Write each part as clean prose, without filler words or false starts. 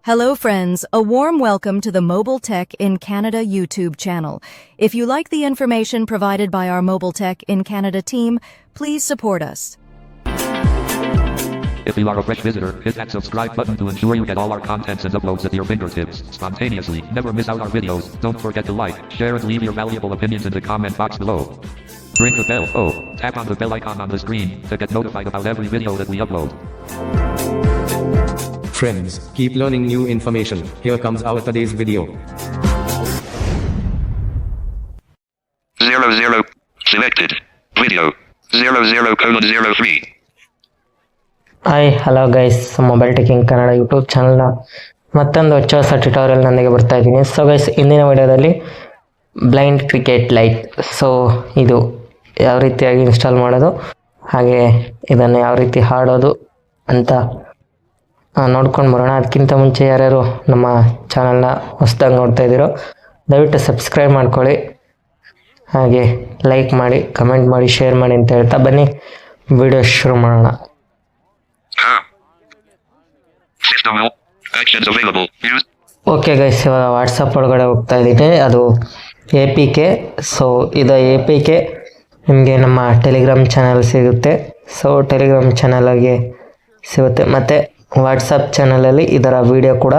Hello friends, a warm welcome to the Mobile Tech in Canada YouTube channel. If you like the information provided by our Mobile Tech in Canada team, please support us. If you are a fresh visitor, hit that subscribe button to ensure you get all our contents and uploads at your fingertips, spontaneously. Never miss out our videos. Don't forget to like, share and leave your valuable opinions in the comment box below. Ring the bell, tap on the bell icon on the screen to get notified about every video that we upload. Friends, keep learning new information. Here comes our today's video. 00. Selected. Video. 00:03. Hi hello guys, mobile teching Kannada YouTube ಚಾನಲ್ನ ಮತ್ತೊಂದು ಹೊಸ tutorial ನೊಂದಿಗೆ ಬರ್ತಾ ಇದ್ದೀನಿ. So guys, ಇಂದಿನ ವಿಡಿಯೋದಲ್ಲಿ blind cricket light, so ಇದು ಯಾವ ರೀತಿಯಾಗಿ ಇನ್ಸ್ಟಾಲ್ ಮಾಡೋದು, ಹಾಗೆ ಇದನ್ನು ಯಾವ ರೀತಿ ಹಾಡೋದು ಅಂತ ನೋಡ್ಕೊಂಡು ಬರೋಣ. ಅದಕ್ಕಿಂತ ಮುಂಚೆ ಯಾರ್ಯಾರು ನಮ್ಮ ಚಾನಲ್ನ ಹೊಸದಾಗಿ ನೋಡ್ತಾ ಇದ್ದೀರೋ ದಯವಿಟ್ಟು ಸಬ್ಸ್ಕ್ರೈಬ್ ಮಾಡ್ಕೊಳ್ಳಿ, ಹಾಗೆ ಲೈಕ್ ಮಾಡಿ, ಕಮೆಂಟ್ ಮಾಡಿ, ಶೇರ್ ಮಾಡಿ ಅಂತ ಹೇಳ್ತಾ ಬನ್ನಿ ವಿಡಿಯೋ ಶುರು ಮಾಡೋಣ. System help. Actions available. Use. Okay guys, ಇವಾಗ ವಾಟ್ಸಪ್ ಒಳಗಡೆ ಹೋಗ್ತಾ ಇದ್ದೀನಿ. ಅದು APK. ಸೊ ಇದು APK ನಿಮಗೆ ನಮ್ಮ ಟೆಲಿಗ್ರಾಮ್ ಚಾನಲ್ ಸಿಗುತ್ತೆ. ಸೊ ಟೆಲಿಗ್ರಾಮ್ ಚಾನಲಾಗೆ ಸಿಗುತ್ತೆ, ಮತ್ತು ವಾಟ್ಸಪ್ ಚಾನಲಲ್ಲಿ ಇದರ ವಿಡಿಯೋ ಕೂಡ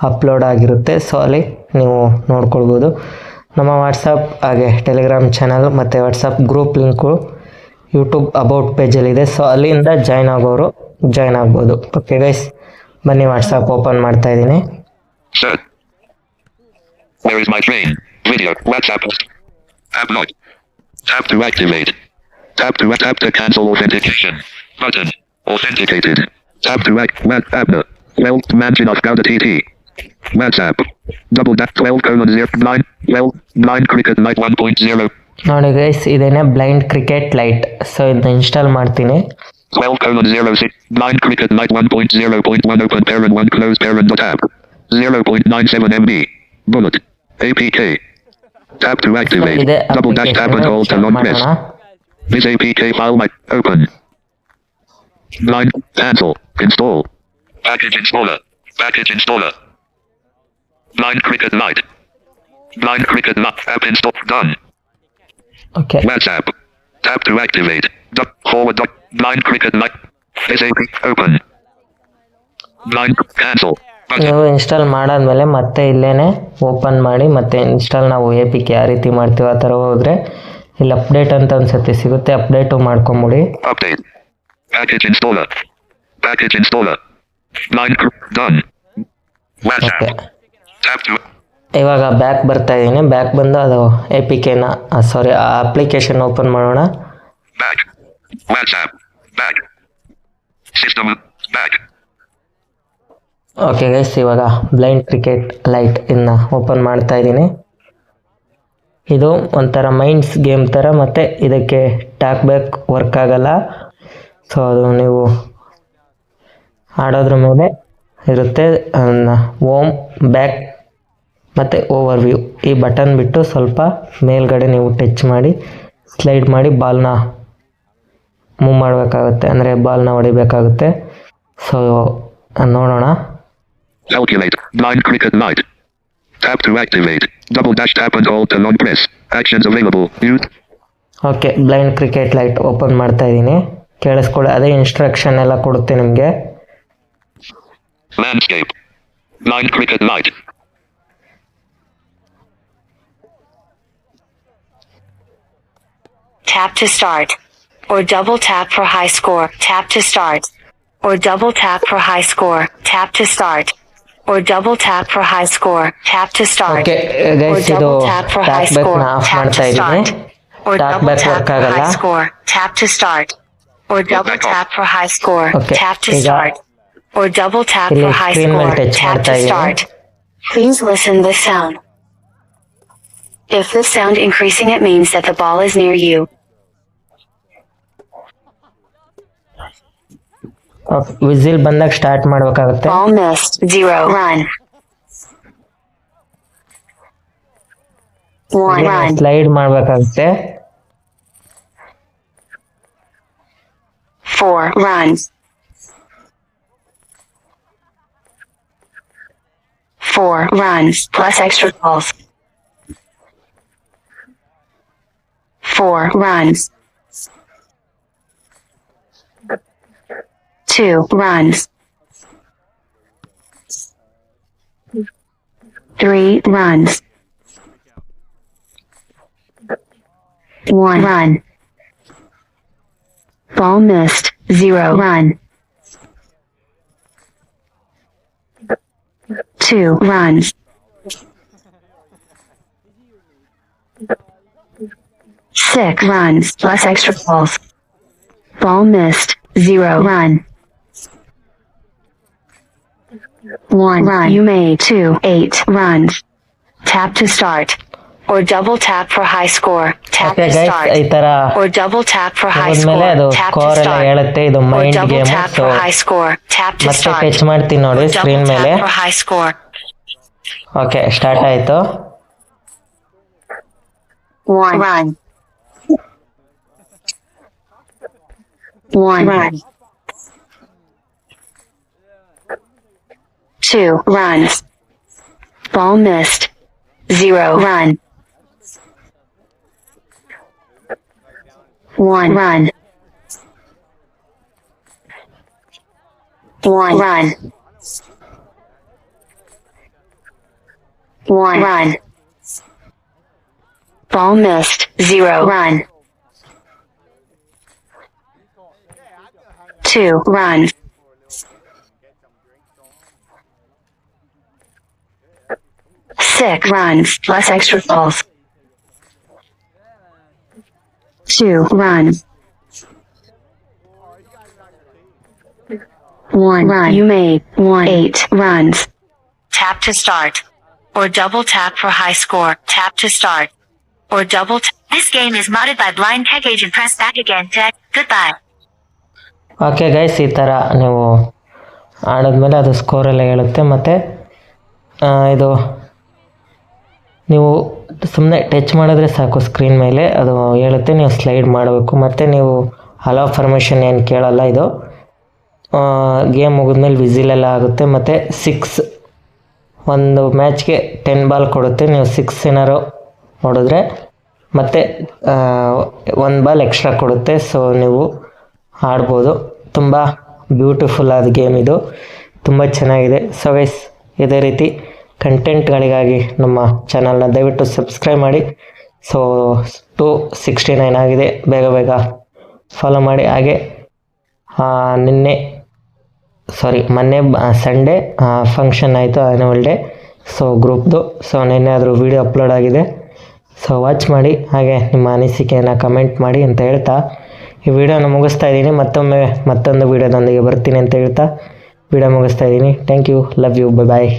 ಅಪ್ಲೋಡ್ ಆಗಿರುತ್ತೆ. ಸೊ ಅಲ್ಲಿ ನೀವು ನೋಡ್ಕೊಳ್ಬೋದು. ನಮ್ಮ ವಾಟ್ಸಪ್ ಹಾಗೆ ಟೆಲಿಗ್ರಾಮ್ ಚಾನಲ್ ಮತ್ತು WhatsApp group link YouTube about ಪೇಜಲ್ಲಿದೆ. ಸೊ ಅಲ್ಲಿಂದ ಜಾಯ್ನ್ ಆಗೋರು ಜಾಯ್ನ್ ಆಗ್ಬೋದು. ಓಕೆ ಗೈಸ್, ಬನ್ನಿ ವಾಟ್ಸಪ್ ಓಪನ್ ಮಾಡ್ತಾ ಇದ್ದೀನಿ. Set. Where is my train? Video. WhatsApp. Tab lock. Tap to activate. Tap to cancel authentication. Button. Authenticated. Tap to WhatsApp. 12 Mansion of Gouda TT. WhatsApp. Double that 12:09. 12 Cricket Night 1.0. ನೋಡಿ guys, ಇದೇನೆ blind cricket light. So ಇದನ್ನ install ಮಾಡ್ತೀನಿ. 12:06. 9 Cricket Night 1.0.1 open parent 1 close parent tab. 0.97 MB. Bullet. APK. Tap to activate. Double dash tap and hold to not press. This APK file might open. Line cancel. Install. Package installer. Package installer. Blind Cricket Night. Blind Cricket Night app install done. Okay, WhatsApp. Tap to activate. Forward. Blind Cricket Night. SAP open. Blind cancel. ನೀವು install ಮಾಡಾದ್ಮೇಲೆ ಮತ್ತೆ ಇಲ್ಲೇನೆ open ಮಾಡಿ ಮತ್ತೆ install ನಾವು APK ಯಾವ ರೀತಿ ಮಾಡ್ತೀವಿ ಆ ಥರ ಹೋದರೆ ಇಲ್ಲಿ ಅಪ್ಡೇಟ್ ಅಂತ ಒಂದ್ಸತಿ ಸಿಗುತ್ತೆ, ಅಪ್ಡೇಟು ಮಾಡ್ಕೊಂಬಿಡಿ. Update. Package installer. Package installer. Blind done. WhatsApp. Okay, Tap to ಇವಾಗ ಬ್ಯಾಕ್ ಬರ್ತಾ ಇದ್ದೀನಿ. ಬ್ಯಾಕ್ ಬಂದು ಅದು APKನ ಆ ಅಪ್ಲಿಕೇಶನ್ ಓಪನ್ ಮಾಡೋಣ. back. WhatsApp. Back. System. Back. Okay guys, ಇವಾಗ ಬ್ಲೈಂಡ್ ಕ್ರಿಕೆಟ್ ಲೈಟ್ ಇನ್ನು ಓಪನ್ ಮಾಡ್ತಾ ಇದ್ದೀನಿ. ಇದು ಒಂಥರ ಮೈಂಡ್ಸ್ ಗೇಮ್ ಥರ, ಮತ್ತು ಇದಕ್ಕೆ ಟ್ಯಾಕ್ ಬ್ಯಾಕ್ ವರ್ಕ್ ಆಗಲ್ಲ. ಸೊ ಅದು ನೀವು ಆಡೋದ್ರ ಮೇಲೆ ಇರುತ್ತೆ. ಹೋಮ್, ಬ್ಯಾಕ್ ಮತ್ತು ಓವರ್ವ್ಯೂ ಈ ಬಟನ್ ಬಿಟ್ಟು ಸ್ವಲ್ಪ ಮೇಲ್ಗಡೆ ನೀವು ಟಚ್ ಮಾಡಿ ಸ್ಲೈಡ್ ಮಾಡಿ ಬಾಲ್ನ ಮೂವ್ ಮಾಡಬೇಕಾಗುತ್ತೆ, ಅಂದರೆ ಬಾಲ್ನ ಹೊಡಿಬೇಕಾಗುತ್ತೆ. ಸೊ ನೋಡೋಣ. Calculate. Blind Cricket Night. Tap to activate. Double dash tap and hold to long press. Actions available. Use. Okay, blind cricket light open ಮಾಡ್ತಾ ಇದ್ದೀನಿ. ಕೇಳಿಸ್ಕೊಳ್ಳಿ, ಅದೇ ಇನ್ಸ್ಟ್ರಕ್ಷನ್ ಎಲ್ಲ ಕೊಡುತ್ತೆ ನಿಮಗೆ. Landscape. Blind Cricket Night. Tap to start. Or double tap for high score. Tap to start. Or double tap for high score. Tap to start. Or double tap for high score. Tap to start. Okay Or guys, ಇದು double tap for high tap ಬ್ಯಾಕ್ನ score. Off Tap ಮಾಡ್ತಾ to ಇದ್ದೀನಿ. start. Or tap double back tap work for ಆಗಲ್ಲ. high score. Tap to start. Or double back off. tap for high score. Okay, Tap to ಈಗ start. Or double tap ಇಲ್ಲಿ for high screen ಮೇಲೆ score. touch Tap ಮಾಡ್ತಾ to ಇದ್ದೀನಿ. start. Please listen this sound. If this sound increasing, it means that the ball is near you. Whistle ಬಂದಾಗ start ಮಾಡಬೇಕಾಗುತ್ತೆ. Ball missed. 0 run. 1 run. Slide ಮಾಡಬೇಕಾಗುತ್ತೆ. 4 runs. 4 runs plus extra balls. 4 runs. 2 runs. 3 runs. 1 run. Ball missed. 0 run. 2 runs. 6 runs plus extra balls. Ball missed. 0 run. 1 run. You made 2. 8 runs. Tap to start. Or double tap for high score. Tap okay to guys start. ಈ ಥರ Or double tap for high ಮುಗಿದ್ಮೇಲೆ score. ಅದು Tap to score ಎಲ್ಲ start. ಹೇಳುತ್ತೆ, ಇದು Or mind double game. tap so for high score. Tap to ಮತ್ತೆ start. Touch ಮಾಡ್ತೀನಿ ನೋಡಿ Or ಸ್ಕ್ರೀನ್ double ಮೇಲೆ. tap for high score. Okay start ಆಯಿತು. 1 run. 1 run. 2 runs. Ball missed. 0 run. 1 run. 1 run. 1 run. Ball missed. 0 run. 2 runs. 6 runs plus extra balls. 2 runs. 1 run. You made 8 runs. Tap to start. Or double tap for high score. Tap to start. Or double tap. This game is modded by Blind Tech Agent. Press back again. Goodbye. Okay guys ಈ ಥರ ನೀವು ಆಡಿದ್ಮೇಲೆ ಅದು ಸ್ಕೋರೆಲ್ಲ ಹೇಳುತ್ತೆ. ಮತ್ತು ಇದು ನೀವು ಸುಮ್ಮನೆ touch ಮಾಡಿದ್ರೆ ಸಾಕು ಸ್ಕ್ರೀನ್ ಮೇಲೆ, ಅದು ಹೇಳುತ್ತೆ. ನೀವು ಸ್ಲೈಡ್ ಮಾಡಬೇಕು. ಮತ್ತು ನೀವು ಅಲೋ ಪರ್ಮಿಷನ್ ಏನು ಕೇಳಲ್ಲ. ಇದು ಗೇಮ್ ಮುಗಿದ್ಮೇಲೆ ವಿಸಿಲೆಲ್ಲ ಆಗುತ್ತೆ. ಮತ್ತು 6 ಒಂದು ಮ್ಯಾಚ್ಗೆ 10 ಬಾಲ್ ಕೊಡುತ್ತೆ. ನೀವು 6 ಏನಾರು ಹೊಡೆದ್ರೆ ಮತ್ತು 1 ಬಾಲ್ ಎಕ್ಸ್ಟ್ರಾ ಕೊಡುತ್ತೆ. ಸೊ ನೀವು ಆಡ್ಬೋದು. ತುಂಬ ಬ್ಯೂಟಿಫುಲ್ ಆದ ಗೇಮ್ ಇದು, ತುಂಬ ಚೆನ್ನಾಗಿದೆ. ಸೊ ಗೈಸ್ ಇದೇ ರೀತಿ ಕಂಟೆಂಟ್ಗಳಿಗಾಗಿ ನಮ್ಮ ಚಾನಲ್ನ ದಯವಿಟ್ಟು ಸಬ್ಸ್ಕ್ರೈಬ್ ಮಾಡಿ. ಸೊ 269 ಆಗಿದೆ, ಬೇಗ ಬೇಗ ಫಾಲೋ ಮಾಡಿ. ಹಾಗೆ ಮೊನ್ನೆ ಸಂಡೇ ಫಂಕ್ಷನ್ ಆಯಿತು, ಆ್ಯನ್ಯುವಲ್ ಡೇ. ಸೊ ಗ್ರೂಪ್ದು. ಸೊ ನಿನ್ನೆ ಅದ್ರ ವೀಡಿಯೋ ಅಪ್ಲೋಡ್ ಆಗಿದೆ. ಸೊ ವಾಚ್ ಮಾಡಿ. ಹಾಗೆ ನಿಮ್ಮ ಅನಿಸಿಕೆಯನ್ನು ಕಮೆಂಟ್ ಮಾಡಿ ಅಂತ ಹೇಳ್ತಾ ಈ ವಿಡಿಯೋನ ಮುಗಿಸ್ತಾ ಇದ್ದೀನಿ. ಮತ್ತೊಂದು ವಿಡಿಯೋದೊಂದಿಗೆ ಬರ್ತೀನಿ ಅಂತ ಹೇಳ್ತಾ ವಿಡಿಯೋ ಮುಗಿಸ್ತಾ ಇದ್ದೀನಿ. Thank you, love you, bye.